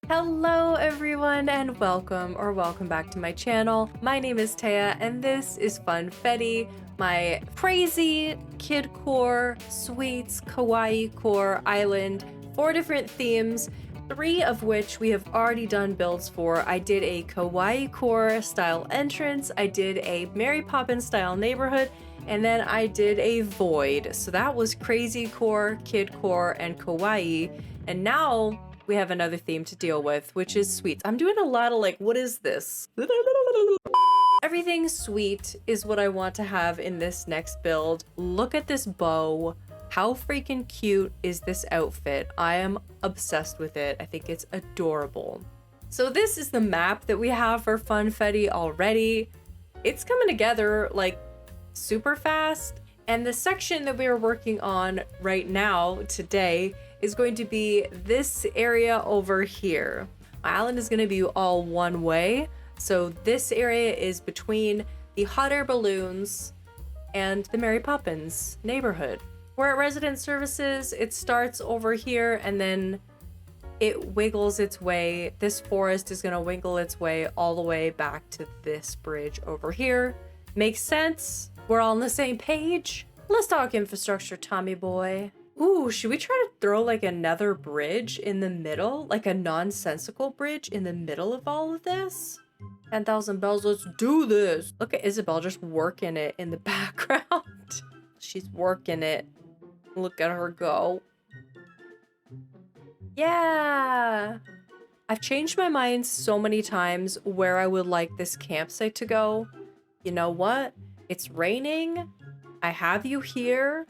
Hello everyone and welcome back to my channel. My name is Taya and this is Funfetti, my crazy kidcore, sweets, kawaii core island, 4 different themes, 3 of which we have already done builds for. I did a kawaii core style entrance, I did a Mary Poppins style neighborhood, and then I did a void. So that was crazy core, kid core, and kawaii. And now we have another theme to deal with, which is sweets. I'm doing a lot of like, what is this? Everything sweet is what I want to have in this next build. Look at this bow. How freaking cute is this outfit? I am obsessed with it. I think it's adorable. So this is the map that we have for Funfetti already. It's coming together like super fast. And the section that we are working on right now today is going to be this area over here. My island is going to be all one way. So this area is between the hot air balloons and the Mary Poppins neighborhood. We're at resident services. It starts over here and then it wiggles its way. This forest is going to wiggle its way all the way back to this bridge over here. Makes sense? We're all on the same page? Let's talk infrastructure, Tommy boy. Ooh, should we try to throw like another bridge in the middle? Like a nonsensical bridge in the middle of all of this? 10,000 bells, let's do this. Look at Isabel just working it in the background. She's working it. Look at her go. Yeah. I've changed my mind so many times where I would like this campsite to go. You know what? It's raining. I have you here.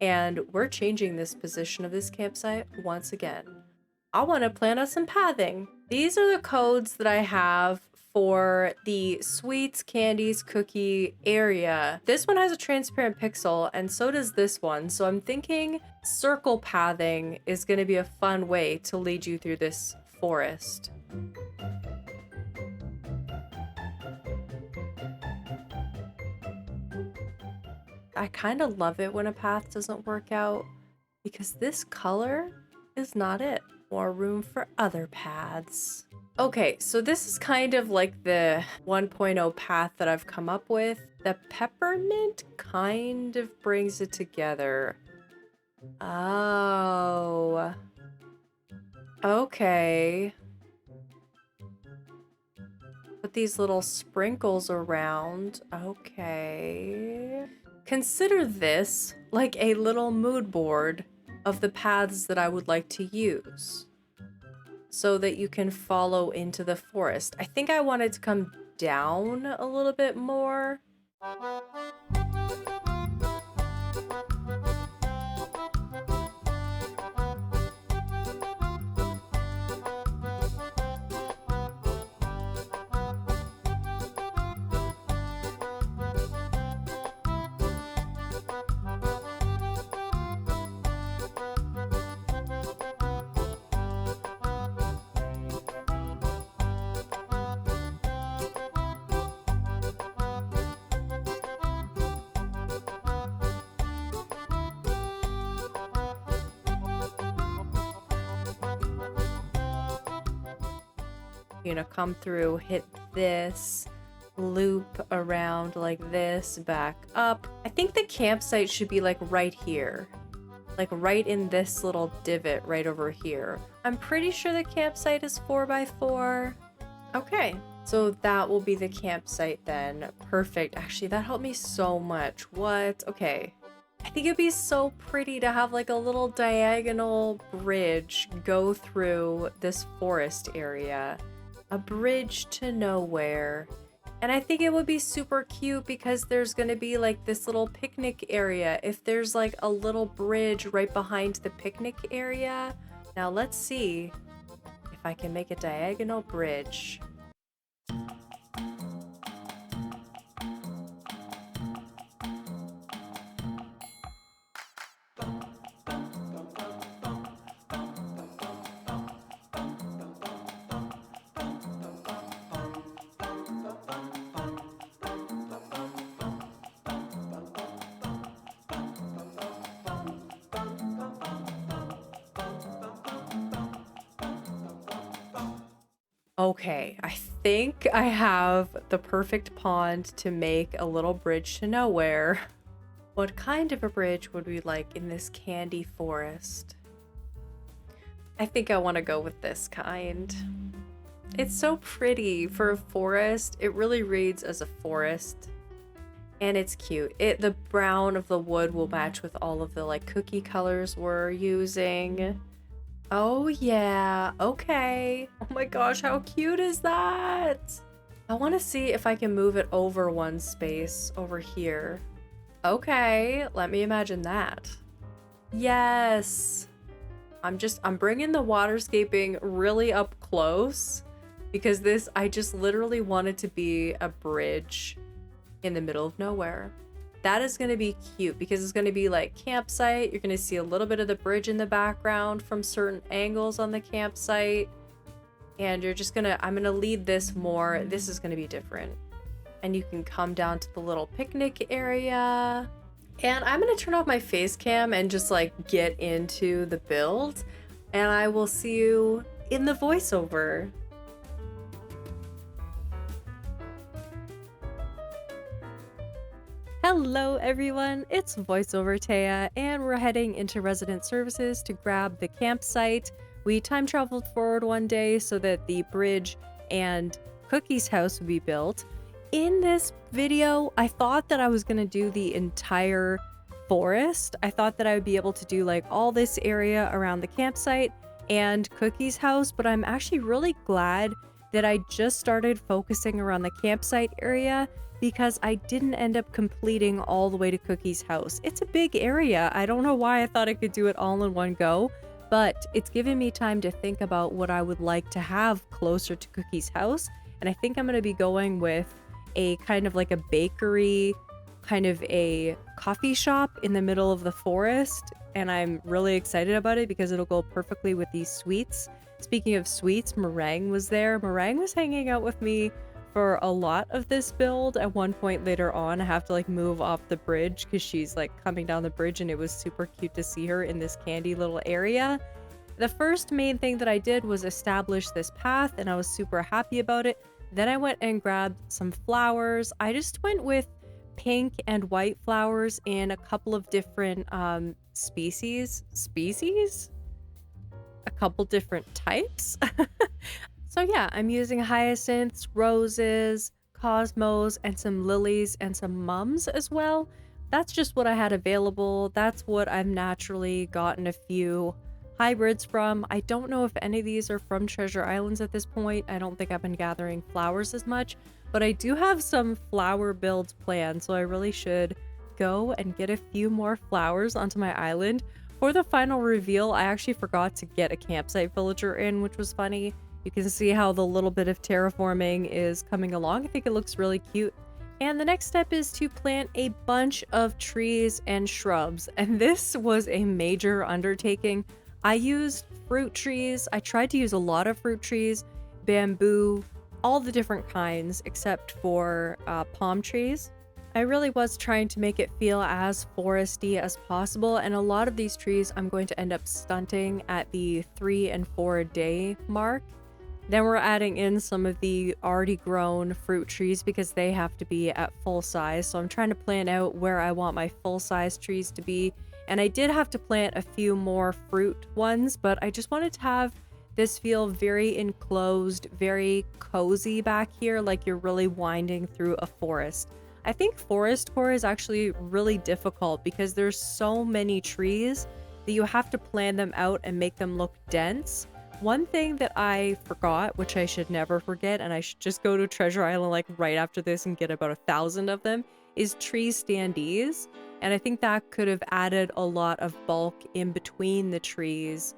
And we're changing this position of this campsite once again. I want to plan out some pathing. These are the codes that I have for the sweets, candies, cookie area. This one has a transparent pixel and so does this one. So I'm thinking circle pathing is going to be a fun way to lead you through this forest. I kind of love it when a path doesn't work out because this color is not it. More room for other paths. Okay, so this is kind of like the 1.0 path that I've come up with. The Peppermint kind of brings it together. Oh. Okay. Put these little sprinkles around. Okay. Consider this like a little mood board of the paths that I would like to use so that you can follow into the forest. I think I wanted to come down a little bit more. You know, come through, hit this, loop around like this, back up. I think the campsite should be like right here. Like right in this little divot right over here. I'm pretty sure the campsite is 4x4. Okay, so that will be the campsite then. Perfect. Actually, that helped me so much. What? Okay. I think it'd be so pretty to have like a little diagonal bridge go through this forest area. A bridge to nowhere. And I think it would be super cute because there's going to be like this little picnic area. If there's like a little bridge right behind the picnic area. Now let's see if I can make a diagonal bridge. Okay, I think I have the perfect pond to make a little bridge to nowhere. What kind of a bridge would we like in this candy forest? I think I want to go with this kind. It's so pretty for a forest. It really reads as a forest. And it's cute. The brown of the wood will match with all of the like cookie colors we're using. Oh yeah, okay. Oh my gosh, how cute is that? I want to see if I can move it over one space over here. Okay, let me imagine that. Yes. I'm bringing the waterscaping really up close because I just literally want it to be a bridge in the middle of nowhere. That is going to be cute because it's going to be like campsite. You're going to see a little bit of the bridge in the background from certain angles on the campsite. And I'm going to lead this more. This is going to be different. And you can come down to the little picnic area. And I'm going to turn off my face cam and just like get into the build. And I will see you in the voiceover. Hello everyone, it's voiceover Taya, and we're heading into resident services to grab the campsite. We time traveled forward one day so that the bridge and Cookie's house would be built. In this video, I thought that I was gonna do the entire forest. I thought that I would be able to do like all this area around the campsite and Cookie's house, but I'm actually really glad that I just started focusing around the campsite area because I didn't end up completing all the way to Cookie's house. It's a big area. I don't know why I thought I could do it all in one go, but it's given me time to think about what I would like to have closer to Cookie's house. And I think I'm going to be going with a kind of like a bakery, kind of a coffee shop in the middle of the forest. And I'm really excited about it because it'll go perfectly with these sweets. Speaking of sweets, Meringue was there. Meringue was hanging out with me for a lot of this build. At one point later on, I have to like move off the bridge because she's like coming down the bridge, and it was super cute to see her in this candy little area. The first main thing that I did was establish this path, and I was super happy about it. Then I went and grabbed some flowers. I just went with pink and white flowers in a couple of different species? A couple different types. So yeah, I'm using hyacinths, roses, cosmos, and some lilies and some mums as well. That's just what I had available. That's what I've naturally gotten a few hybrids from. I don't know if any of these are from Treasure Islands at this point. I don't think I've been gathering flowers as much, but I do have some flower builds planned, so I really should go and get a few more flowers onto my island. For the final reveal, I actually forgot to get a campsite villager in, which was funny. You can see how the little bit of terraforming is coming along. I think it looks really cute. And the next step is to plant a bunch of trees and shrubs. And this was a major undertaking. I used fruit trees. I tried to use a lot of fruit trees, bamboo, all the different kinds except for palm trees. I really was trying to make it feel as foresty as possible, and a lot of these trees I'm going to end up stunting at the 3 and 4 day mark. Then we're adding in some of the already grown fruit trees because they have to be at full size. So I'm trying to plan out where I want my full size trees to be. And I did have to plant a few more fruit ones, but I just wanted to have this feel very enclosed, very cozy back here, like you're really winding through a forest. I think forest core is actually really difficult because there's so many trees that you have to plan them out and make them look dense. One thing that I forgot, which I should never forget, and I should just go to Treasure Island like right after this and get about 1,000 of them, is tree standees. And I think that could have added a lot of bulk in between the trees.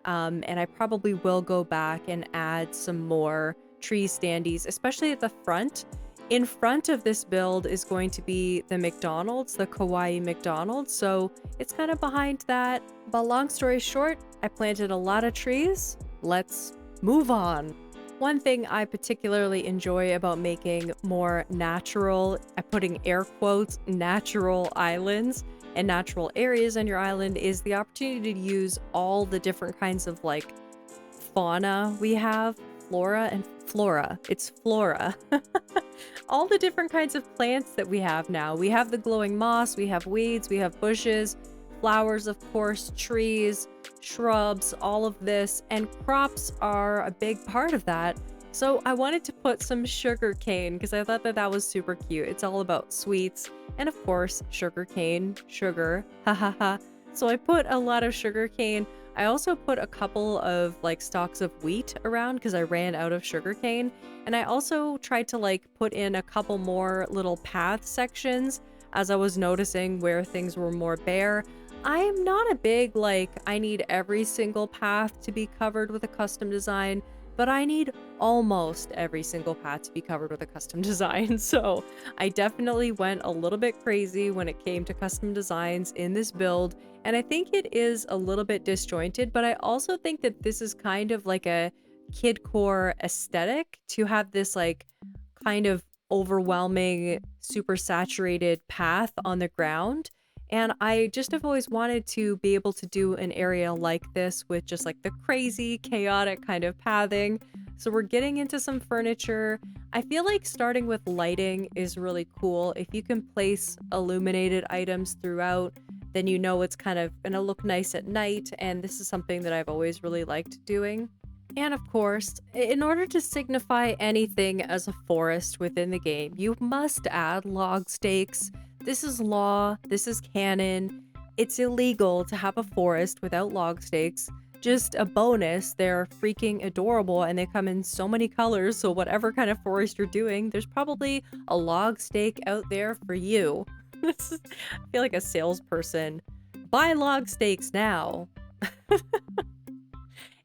And I probably will go back and add some more tree standees, especially at the front. In front of this build is going to be the McDonald's, the Kawaii McDonald's, so it's kind of behind that. But long story short, I planted a lot of trees. Let's move on. One thing I particularly enjoy about making more natural, I'm putting air quotes, natural islands and natural areas on your island is the opportunity to use all the different kinds of like fauna we have. flora and flora. It's flora. All the different kinds of plants that we have now. We have the glowing moss, we have weeds, we have bushes, flowers, of course, trees, shrubs, all of this, and crops are a big part of that. So I wanted to put some sugar cane because I thought that that was super cute. It's all about sweets and of course sugar cane, sugar, ha ha ha. So I put a lot of sugar cane. I also put a couple of like stalks of wheat around because I ran out of sugar cane. And I also tried to like put in a couple more little path sections as I was noticing where things were more bare. I'm not a big like I need every single path to be covered with a custom design, but I need almost every single path to be covered with a custom design. So I definitely went a little bit crazy when it came to custom designs in this build. And I think it is a little bit disjointed, but I also think that this is kind of like a kidcore aesthetic to have this like kind of overwhelming, super saturated path on the ground. And I just have always wanted to be able to do an area like this with just like the crazy, chaotic kind of pathing. So we're getting into some furniture. I feel like starting with lighting is really cool. If you can place illuminated items throughout, then you know it's kind of gonna look nice at night. And this is something that I've always really liked doing. And of course, in order to signify anything as a forest within the game, you must add log stakes. This is law, this is canon. It's illegal to have a forest without log stakes. Just a bonus, they're freaking adorable and they come in so many colors, so whatever kind of forest you're doing, there's probably a log stake out there for you. I feel like a salesperson. Buy log stakes now.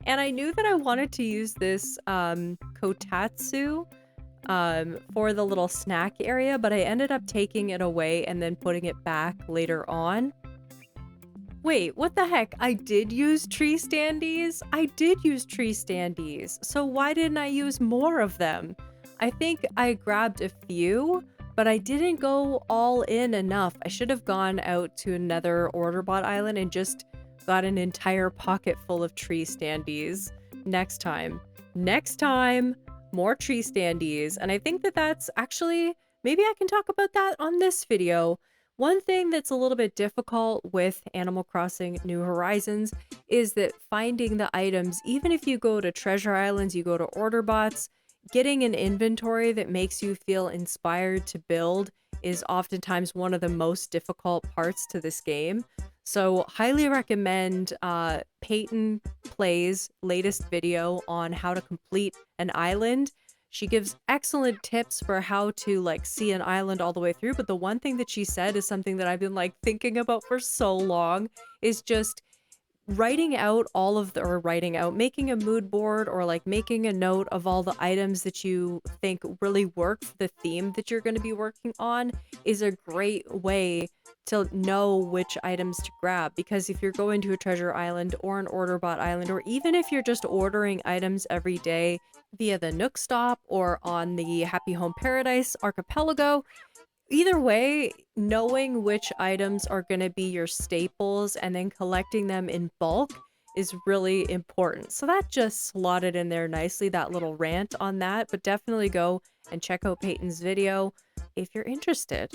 And I knew that I wanted to use this kotatsu for the little snack area, but I ended up taking it away and then putting it back later on. Wait, what the heck? I did use tree standees? I did use tree standees. So why didn't I use more of them? I think I grabbed a few, but I didn't go all in enough. I should have gone out to another order bot island and just got an entire pocket full of tree standees next time. Next time, more tree standees. And I think that that's actually, maybe I can talk about that on this video. One thing that's a little bit difficult with Animal Crossing New Horizons is that finding the items, even if you go to treasure islands, you go to order bots, getting an inventory that makes you feel inspired to build is oftentimes one of the most difficult parts to this game. So highly recommend Peyton Play's latest video on how to complete an island. She gives excellent tips for how to like see an island all the way through. But the one thing that she said is something that I've been like thinking about for so long is just writing out all of the, or writing out, making a mood board or like making a note of all the items that you think really work for the theme that you're going to be working on is a great way to know which items to grab. Because if you're going to a treasure island or an order bot island, or even if you're just ordering items every day via the Nook Stop or on the Happy Home Paradise archipelago, either way, knowing which items are going to be your staples and then collecting them in bulk is really important. So that just slotted in there nicely, that little rant on that. But definitely go and check out Peyton's video if you're interested.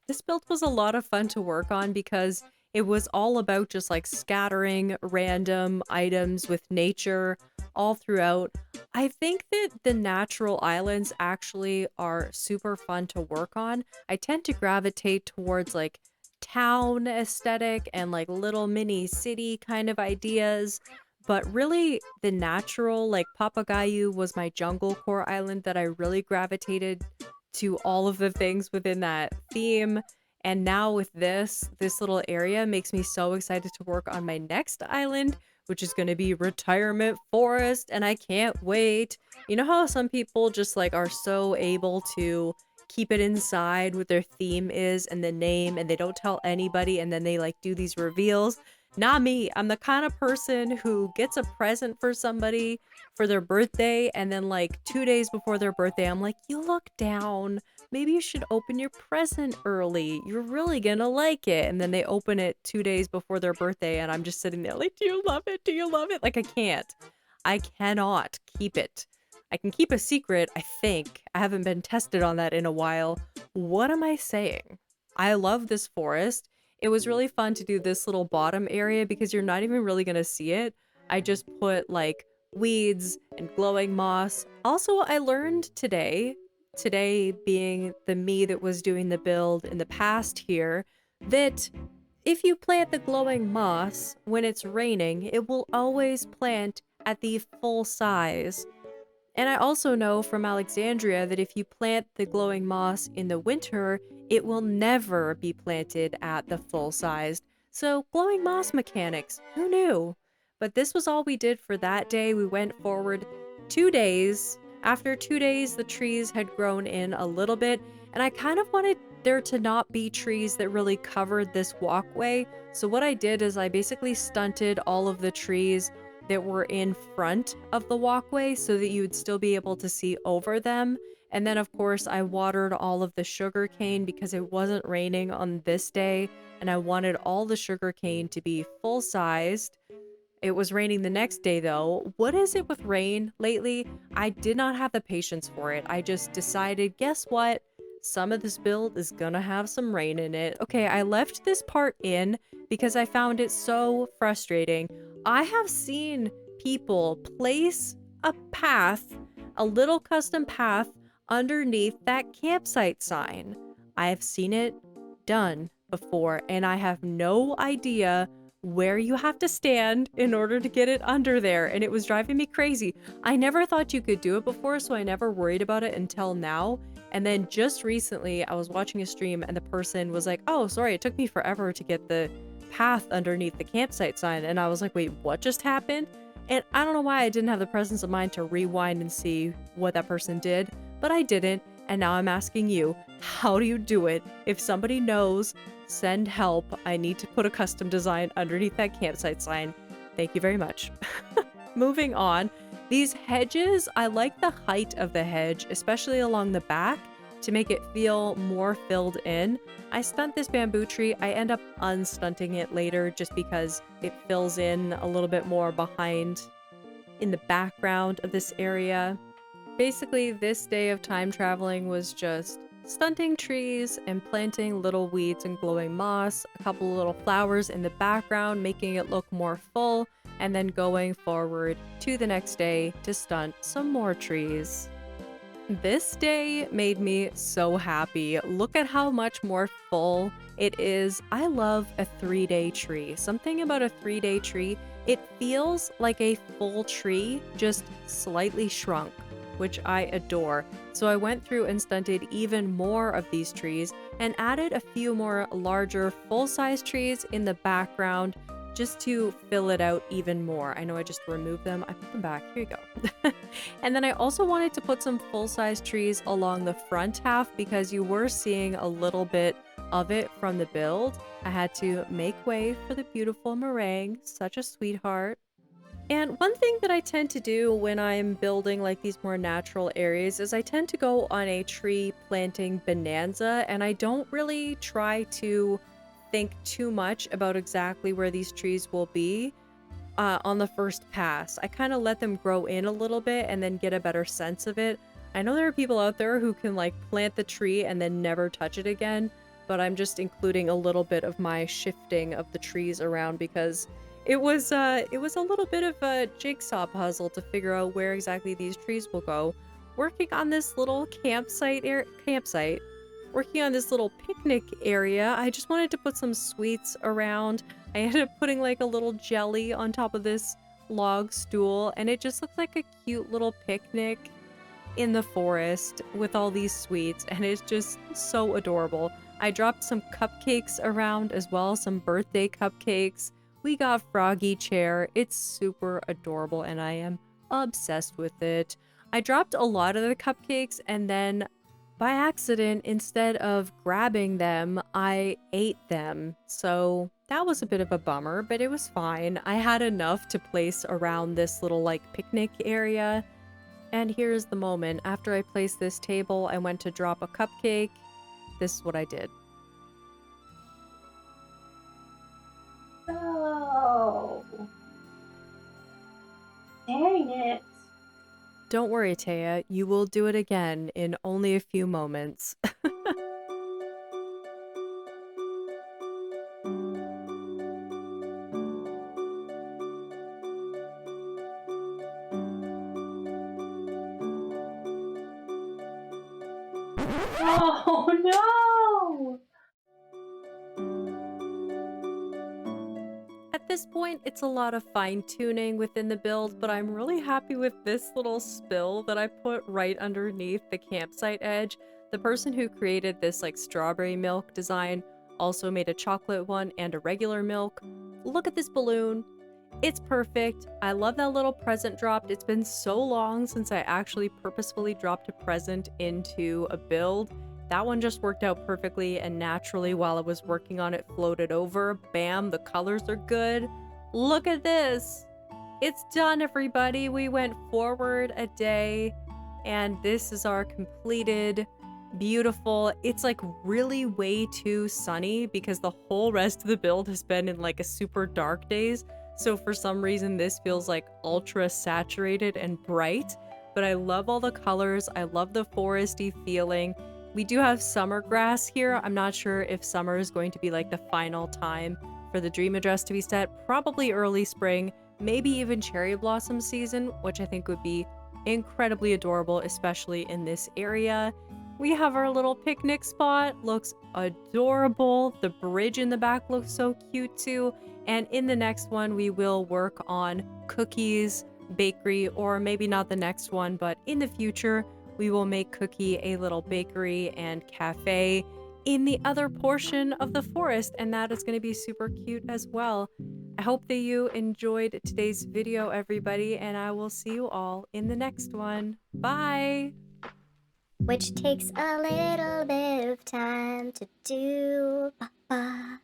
This build was a lot of fun to work on because it was all about just like scattering random items with nature all throughout. I think that the natural islands actually are super fun to work on. I tend to gravitate towards like town aesthetic and like little mini city kind of ideas. But really the natural, like Papagayu was my jungle core island that I really gravitated to all of the things within that theme. And now with this little area makes me so excited to work on my next island, which is going to be Retirement Forest, and I can't wait. You know how some people just like are so able to keep it inside what their theme is and the name, and they don't tell anybody, and then they like do these reveals? Not me. I'm the kind of person who gets a present for somebody for their birthday, and then like 2 days before their birthday, I'm like, you look down. Maybe you should open your present early. You're really gonna like it. And then they open it 2 days before their birthday, and I'm just sitting there like, do you love it? Do you love it? Like, I can't. I cannot keep it. I can keep a secret, I think. I haven't been tested on that in a while. What am I saying? I love this forest. It was really fun to do this little bottom area because you're not even really gonna see it. I just put like weeds and glowing moss. Also, I learned today being the me that was doing the build in the past here, that if you plant the glowing moss when it's raining, it will always plant at the full size. And I also know from Alexandria that if you plant the glowing moss in the winter, it will never be planted at the full size. So, glowing moss mechanics, who knew? But this was all we did for that day. We went forward 2 days. After 2 days, the trees had grown in a little bit, and I kind of wanted there to not be trees that really covered this walkway. So, what I did is I basically stunted all of the trees that were in front of the walkway so that you would still be able to see over them. And then, of course, I watered all of the sugarcane because it wasn't raining on this day, and I wanted all the sugarcane to be full sized. It was raining the next day though. What is it with rain lately? I did not have the patience for it. I just decided, guess what? Some of this build is gonna have some rain in it. Okay, I left this part in because I found it so frustrating. I have seen people place a path, a little custom path underneath that campsite sign. I have seen it done before, and I have no idea where you have to stand in order to get it under there, and it was driving me crazy. I never thought you could do it before, so I never worried about it until now. And then just recently, I was watching a stream and the person was like, oh, sorry, it took me forever to get the path underneath the campsite sign. And I was like, wait, what just happened? And I don't know why I didn't have the presence of mind to rewind and see what that person did, but I didn't. And now I'm asking you, how do you do it? If somebody knows, send help. I need to put a custom design underneath that campsite sign. Thank you very much. Moving on. These hedges, I like the height of the hedge, especially along the back, to make it feel more filled in. I stunt this bamboo tree. I end up unstunting it later just because it fills in a little bit more behind in the background of this area. Basically, this day of time traveling was just stunting trees and planting little weeds and glowing moss, a couple little flowers in the background, making it look more full, and then going forward to the next day to stunt some more trees. This day made me so happy. Look at how much more full it is. I love a 3-day tree. Something about a 3-day tree, it feels like a full tree, just slightly shrunk, which I adore. So I went through and stunted even more of these trees and added a few more larger full-size trees in the background just to fill it out even more. I know I just removed them. I put them back. Here you go. And then I also wanted to put some full-size trees along the front half because you were seeing a little bit of it from the build. I had to make way for the beautiful meringue, such a sweetheart. And one thing that I tend to do when I'm building like these more natural areas is I tend to go on a tree planting bonanza, and I don't really try to think too much about exactly where these trees will be on the first pass. I kind of let them grow in a little bit and then get a better sense of it. I know there are people out there who can like plant the tree and then never touch it again, but I'm just including a little bit of my shifting of the trees around because it was a little bit of a jigsaw puzzle to figure out where exactly these trees will go. Working on this little working on this little picnic area, I just wanted to put some sweets around. I ended up putting like a little jelly on top of this log stool, and it just looked like a cute little picnic in the forest with all these sweets, and it's just so adorable. I dropped some cupcakes around as well, some birthday cupcakes. We got Froggy Chair. It's super adorable and I am obsessed with it. I dropped a lot of the cupcakes and then by accident, instead of grabbing them, I ate them. So that was a bit of a bummer, but it was fine. I had enough to place around this little like picnic area. And here's the moment. After I placed this table, I went to drop a cupcake. This is what I did. Oh, dang it. Don't worry, Taya, you will do it again in only a few moments. Oh no! At this point, it's a lot of fine-tuning within the build, but I'm really happy with this little spill that I put right underneath the campsite edge. The person who created this like strawberry milk design also made a chocolate one and a regular milk. Look at this balloon. It's perfect. I love that little present dropped. It's been so long since I actually purposefully dropped a present into a build. That one just worked out perfectly and naturally while I was working on it floated over. Bam, the colors are good. Look at this. It's done, everybody. We went forward a day and this is our completed beautiful. It's like really way too sunny because the whole rest of the build has been in like a super dark days. So for some reason, this feels like ultra saturated and bright, but I love all the colors. I love the foresty feeling. We do have summer grass here. I'm not sure if summer is going to be like the final time for the dream address to be set. Probably early spring, maybe even cherry blossom season, which I think would be incredibly adorable, especially in this area. We have our little picnic spot. Looks adorable. The bridge in the back looks so cute too. And in the next one, we will work on cookies, bakery, or maybe not the next one, but in the future, we will make Cookie a little bakery and cafe in the other portion of the forest, and that is going to be super cute as well. I hope that you enjoyed today's video, everybody, and I will see you all in the next one. Bye! Which takes a little bit of time to do, papa.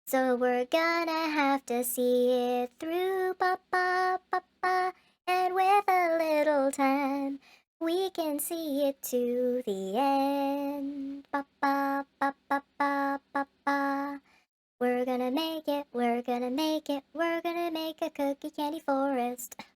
So we're gonna have to see it through, papa, papa. And with a little time, we can see it to the end.